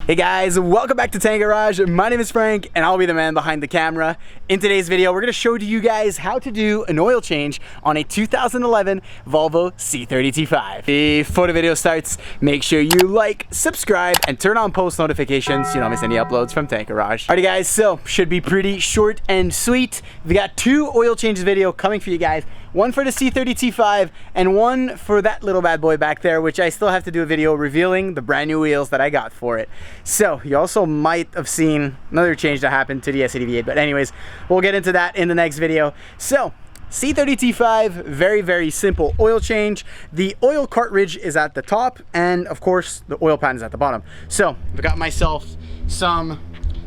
Hey guys, welcome back to Tank Garage. My name is Frank and I'll be the man behind the camera. In today's video, we're going to show to you guys how to do an oil change on a 2011 Volvo C30 T6. Before the video starts, make sure you like, subscribe, and turn on post notifications so you don't miss any uploads from Tank Garage. Alrighty guys, so should be pretty short and sweet. We got two oil changes video coming for you guys. One for the C30 T6 and one for that little bad boy back there, which I still have to do a video revealing the brand new wheels that I got for it. So you also might have seen another change that happened to the S80 V8, but anyways, we'll get into that in the next video. So C30 T6, very simple oil change. The oil cartridge is at the top and of course the oil pan is at the bottom. So I've got myself some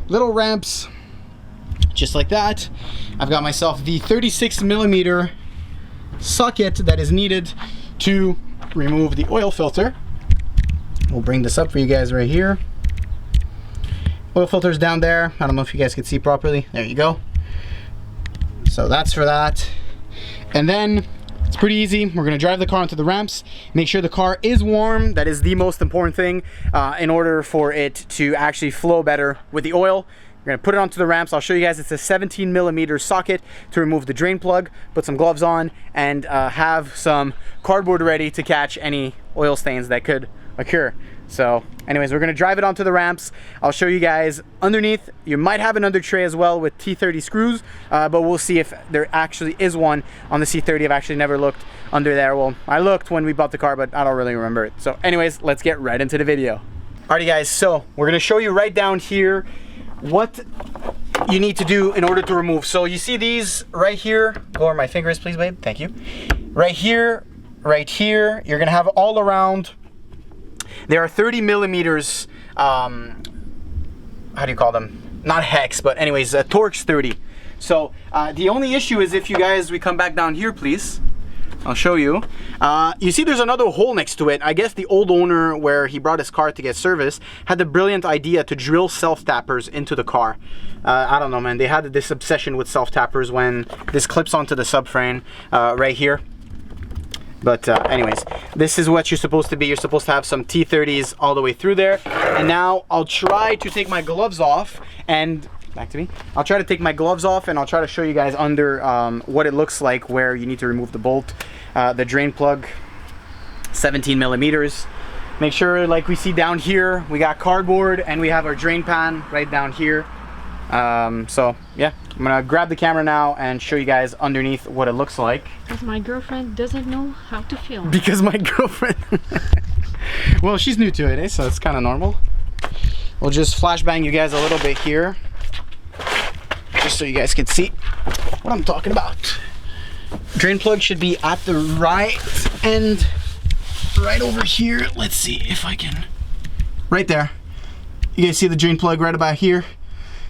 little ramps just like that. I've got myself the 36mm socket that is needed to remove the oil filter. We'll bring this up for you guys right here. Oil filter's down there. I don't know if you guys can see properly. There you go. So that's for that. And then it's pretty easy. We're gonna drive the car onto the ramps, make sure the car is warm. That is the most important thing in order for it to actually flow better with the oil. We're gonna put it onto the ramps. I'll show you guys it's a 17mm socket to remove the drain plug, put some gloves on, and have some cardboard ready to catch any oil stains that could occur. So anyways, we're gonna drive it onto the ramps. I'll show you guys underneath. You might have an under tray as well with T30 screws, but we'll see if there actually is one on the C30. I've actually never looked under there. Well, I looked when we bought the car, but I don't really remember it. So anyways, let's get right into the video. Alrighty guys, so we're gonna show you right down here what you need to do in order to remove. So you see these right here, go over my fingers please babe, thank you. Right here, you're gonna have all around, there are 30mm, how do you call them? Not hex, but anyways, Torx 30. So the only issue is if you guys, we come back down here please, I'll show you. You see there's another hole next to it. I guess the old owner, where he brought his car to get serviced, had the brilliant idea to drill self-tappers into the car. I don't know, man. They had this obsession with self-tappers when this clips onto the subframe right here. But anyways, this is what you're supposed to be. You're supposed to have some T30s all the way through there. And now I'll try to take my gloves off and back to me. I'll try to take my gloves off and I'll try to show you guys under what it looks like where you need to remove the bolt, the drain plug, 17mm. Make sure, like we see down here, we got cardboard and we have our drain pan right down here. So yeah, I'm gonna grab the camera now and show you guys underneath what it looks like. Because my girlfriend doesn't know how to film. Because my girlfriend, well, she's new to it, eh? So it's kind of normal. We'll just flashbang you guys a little bit here, just so you guys can see what I'm talking about. Drain plug should be at the right end, right over here. Let's see if I can, right there. You guys see the drain plug right about here.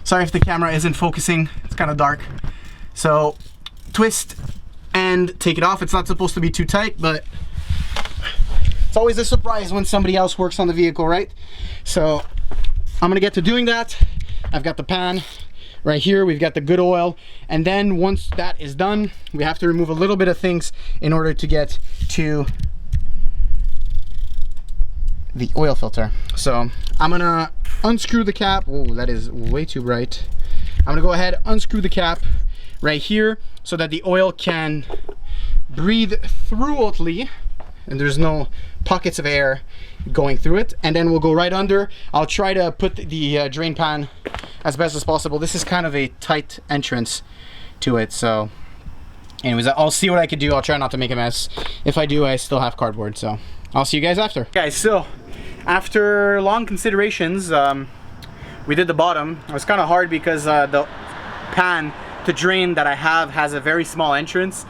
Sorry if the camera isn't focusing, it's kind of dark. So twist and take it off. It's not supposed to be too tight, but it's always a surprise when somebody else works on the vehicle, right? So I'm gonna get to doing that. I've got the pan right here, we've got the good oil, and then once that is done, we have to remove a little bit of things in order to get to the oil filter. So I'm gonna unscrew the cap. Oh, that is way too bright. I'm gonna go ahead, unscrew the cap right here so that the oil can breathe throughly and there's no pockets of air going through it, and then we'll go right under. I'll try to put the drain pan as best as possible. This is kind of a tight entrance to it, so anyways, I'll see what I can do. I'll try not to make a mess. If I do, I still have cardboard, so I'll see you guys after. Guys, so after long considerations, we did the bottom. It was kind of hard because the pan to drain that I have has a very small entrance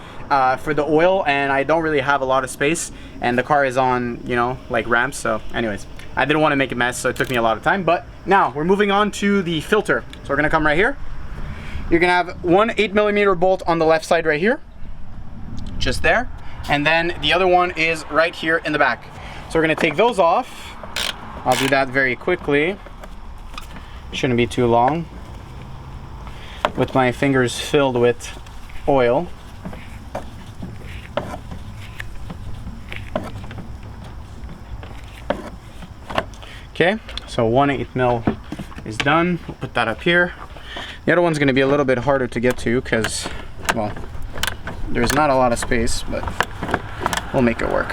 for the oil, and I don't really have a lot of space, and the car is on, you know, like ramps. So anyways, I didn't want to make a mess, so it took me a lot of time. But now we're moving on to the filter. So we're gonna come right here. You're gonna have one 8mm bolt on the left side right here, just there, and then the other one is right here in the back. So we're gonna take those off. I'll do that very quickly. Shouldn't be too long. With my fingers filled with oil. Okay, So 1/8 mil is done. We'll put that up here. The other one's going to be a little bit harder to get to because, well, there's not a lot of space, but we'll make it work.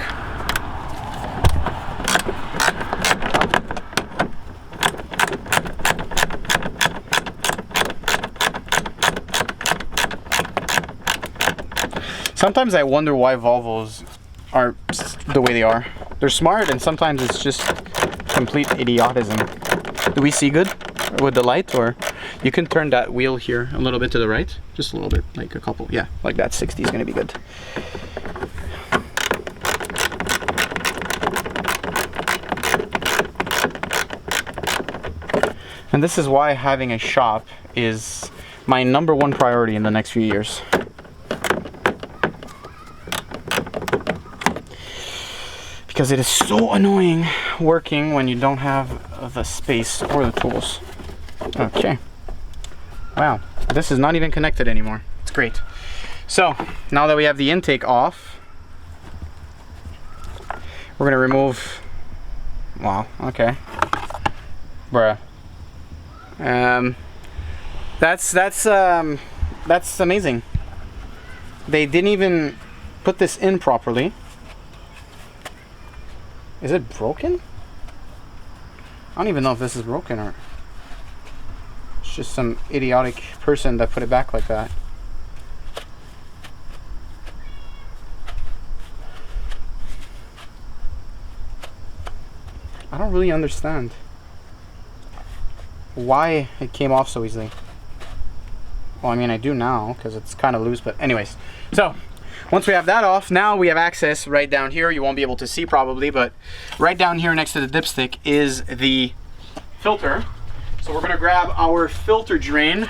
Sometimes I wonder why Volvos are the way they are. They're smart, and sometimes it's just complete idiotism. Do we see good with the light? Or you can turn that wheel here a little bit to the right, just a little bit, like a couple, yeah, like that. 60 is gonna be good. And this is why having a shop is my #1 priority in the next few years. Because it is so annoying working when you don't have the space or the tools. Okay. Wow, this is not even connected anymore. It's great. So, now that we have the intake off, we're gonna remove, wow, okay. Bruh. That's amazing. They didn't even put this in properly. Is it broken? I don't even know if this is broken or it's just some idiotic person that put it back like that. I don't really understand why it came off so easily. Well, I mean, I do now because it's kind of loose, but anyways. So, once we have that off, now we have access right down here. You won't be able to see probably, but right down here next to the dipstick is the filter. So we're gonna grab our filter drain.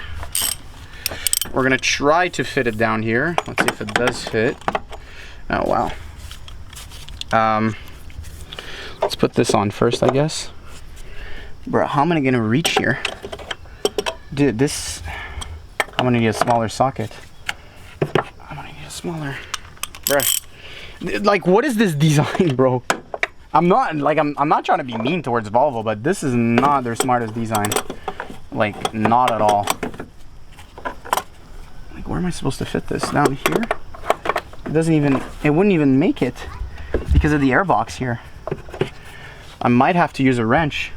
We're gonna try to fit it down here. Let's see if it does fit. Oh, wow. Let's put this on first, I guess. Bro, how am I gonna reach here? Dude, this, I'm gonna need a smaller socket. I'm gonna need a smaller, bruh. Like, what is this design, bro? I'm not trying to be mean towards Volvo, but this is not their smartest design. Like, not at all. Like, where am I supposed to fit this? Down here? It doesn't even, it wouldn't even make it because of the air box here. I might have to use a wrench.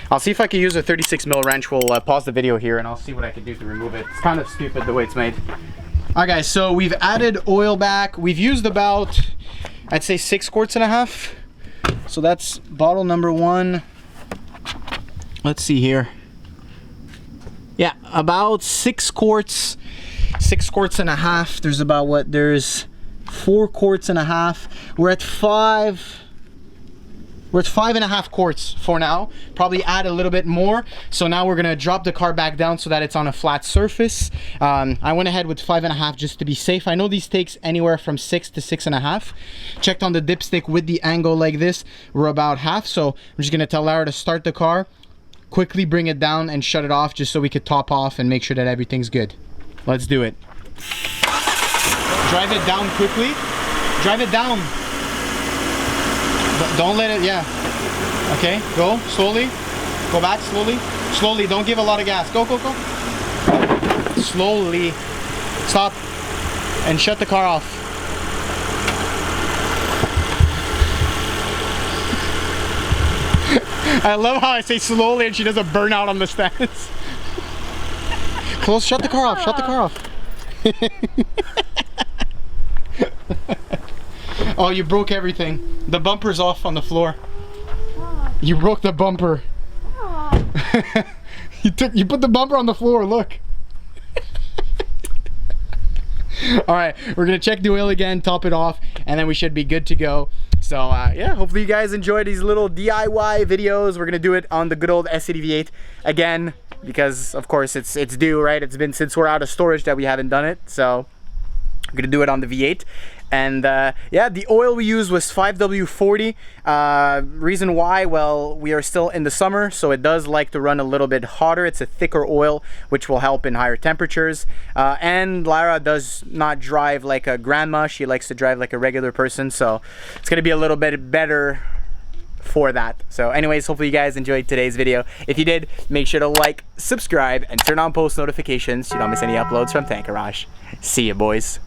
I'll see if I can use a 36 mil wrench. We'll pause the video here and I'll see what I can do to remove it. It's kind of stupid the way it's made. Alright guys, so we've added oil back. We've used about, I'd say 6 quarts and a half. So that's bottle number 1. Let's see here. Yeah, about 6 quarts. 6 quarts and a half. There's about what? There's 4 quarts and a half. We're at 5. We're at 5.5 quarts for now. Probably add a little bit more. So now we're gonna drop the car back down so that it's on a flat surface. I went ahead with 5.5 just to be safe. I know these takes anywhere from 6 to 6.5. Checked on the dipstick with the angle like this. We're about half. So I'm just gonna tell Lara to start the car, quickly bring it down and shut it off just so we could top off and make sure that everything's good. Let's do it. Drive it down quickly. Drive it down. Don't let it, yeah. Okay, go slowly. Go back slowly. Slowly, don't give a lot of gas. Go, go, go. Slowly. Stop. And shut the car off. I love how I say slowly and she does a burnout on the stance. Close, shut the car off, shut the car off. Oh, you broke everything. The bumper's off on the floor. You broke the bumper. You put the bumper on the floor, look. Alright, we're gonna check the oil again, top it off, and then we should be good to go. So yeah, hopefully you guys enjoy these little DIY videos. We're gonna do it on the good old S80 V8 again, because of course it's due, right? It's been since we're out of storage that we haven't done it, so I'm gonna do it on the V8. And yeah, the oil we used was 5W40. Reason why, well, we are still in the summer, so it does like to run a little bit hotter. It's a thicker oil, which will help in higher temperatures. And Lara does not drive like a grandma. She likes to drive like a regular person, so it's gonna be a little bit better for that. So anyways, hopefully you guys enjoyed today's video. If you did, make sure to like, subscribe, and turn on post notifications so you don't miss any uploads from Tank Garage. See ya, boys.